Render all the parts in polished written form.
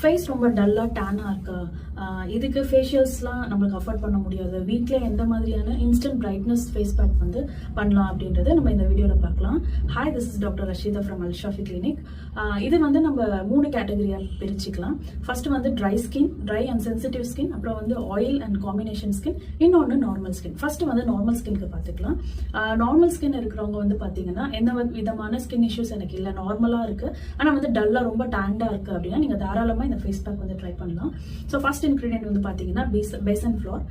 Face ரொம்ப டல்லாக டேனாக இருக்கா, இதுக்கு ஃபேஷியல்ஸ்லாம் நம்மளுக்கு அஃபோர்ட் பண்ண முடியாது, வீட்டில் எந்த மாதிரியான இன்ஸ்டன்ட் பிரைட்னஸ் ஃபேஸ் பேக் வந்து பண்ணலாம் அப்படின்றத நம்ம இந்த வீடியோவில் பார்க்கலாம். Hi, this is doctor Rasheeda from Alshafi clinic. இது வந்து நம்ம 3 கேட்டகரியாக பிரிச்சுக்கலாம். ஃபர்ஸ்ட் வந்து dry skin, dry and sensitive skin, அப்புறம் வந்து ஆயில் அண்ட் காம்பினேஷன் ஸ்கின், இன்னொன்று நார்மல் ஸ்கின். ஃபர்ஸ்ட் வந்து நார்மல் ஸ்கின்க்கு பார்த்துக்கலாம். நார்மல் ஸ்கின் இருக்கிறவங்க வந்து பார்த்தீங்கன்னா எந்த விதமான ஸ்கின் இஷ்யூஸ் எனக்கு இல்லை, நார்மலாக இருக்குது, ஆனால் வந்து டல்லாக ரொம்ப டேண்டாக இருக்குது அப்படின்னா நீங்கள் தாராளமாக இந்த ஃபேஸ் பேக் வந்து ட்ரை பண்ணலாம். ஸோ ஃபர்ஸ்ட் இன்க்ரீடியன்ட் வந்து பார்த்தீங்கன்னா பேசன் ஃப்ளோர்.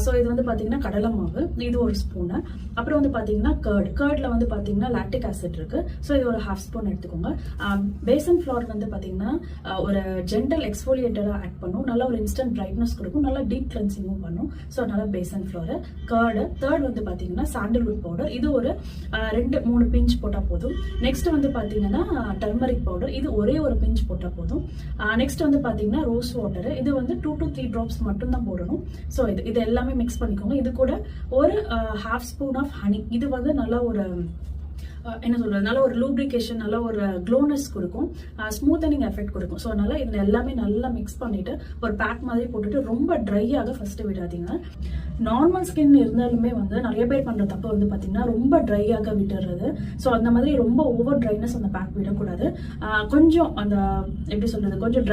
ஸோ இது வந்து பார்த்தீங்கன்னா கடலை மாவு, இது ஒரு ஸ்பூனு. அப்புறம் வந்து பார்த்தீங்கன்னா கர்டில் வந்து பார்த்தீங்கன்னா லாக்டிக் ஆசிட் இருக்கு. ஸோ இது ஒரு 1/2 ஸ்பூன் எடுத்துக்கோங்க. பேசன் ஃப்ளோர் வந்து பார்த்தீங்கன்னா ஒரு ஜென்டல் எக்ஸ்ஃபோலியேட்டராக ஆக்ட் பண்ணும், நல்ல ஒரு இன்ஸ்டன்ட் பிரைட்னஸ் கொடுக்கும், நல்லா டீப் கிளென்சிங்கும் பண்ணும். ஸோ அதனால பேசன் ஃப்ளோர். தேர்ட் வந்து பார்த்தீங்கன்னா சாண்டல்வுட் பவுடர், இது ஒரு 2-3 பிஞ்ச் போட்டால் போதும். நெக்ஸ்ட் வந்து பார்த்தீங்கன்னா டர்மரிக் பவுடர், இது ஒரே ஒரு பிஞ்ச் போட்டால் போதும். நெக்ஸ்ட் வந்து பார்த்தீங்கன்னா ரோஸ் வாட்டர், இது வந்து 2 to 3 drops மட்டும்தான் போடணும். ஸோ இது எல்லாமே மிக்ஸ் பண்ணிக்கோங்க. இது கூட ஒரு 1/2 ஸ்பூன் ஆஃப் ஹனி, இது வந்து நல்லா ஒரு என்ன சொல்றது, நல்ல ஒரு லூப்ரிகேஷன், நல்ல ஒரு க்ளோனஸ் கொடுக்கும், ஸ்மூத்தனிங் எஃபெக்ட் கொடுக்கும். ஸோ அதனால இதில் எல்லாமே நல்லா மிக்ஸ் பண்ணிட்டு ஒரு பேக் மாதிரி போட்டுட்டு ரொம்ப ட்ரையாக ஃபர்ஸ்ட் விடாதீங்க. நார்மல் ஸ்கின் இருந்தாலுமே வந்து நிறைய பேர் பண்ணுற தப்பு வந்து பார்த்தீங்கன்னா ரொம்ப ட்ரையாக விட்டுறது. ஸோ அந்த மாதிரி ரொம்ப ஓவர் ட்ரைனஸ் அந்த பேக் விடக்கூடாது. கொஞ்சம் அந்த எப்படி சொல்றது, கொஞ்சம்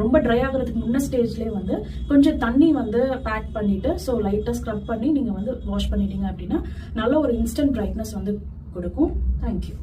ரொம்ப ட்ரை ஆகிறதுக்கு முன்ன ஸ்டேஜ்லேயே வந்து கொஞ்சம் தண்ணி வந்து பேக் பண்ணிட்டு ஸோ லைட்டாக ஸ்க்ரப் பண்ணி நீங்கள் வந்து வாஷ் பண்ணிட்டீங்க அப்படின்னா நல்ல ஒரு இன்ஸ்டன்ட் பிரைட்னஸ் வந்து கொடுக்கும். தேங்க்யூ.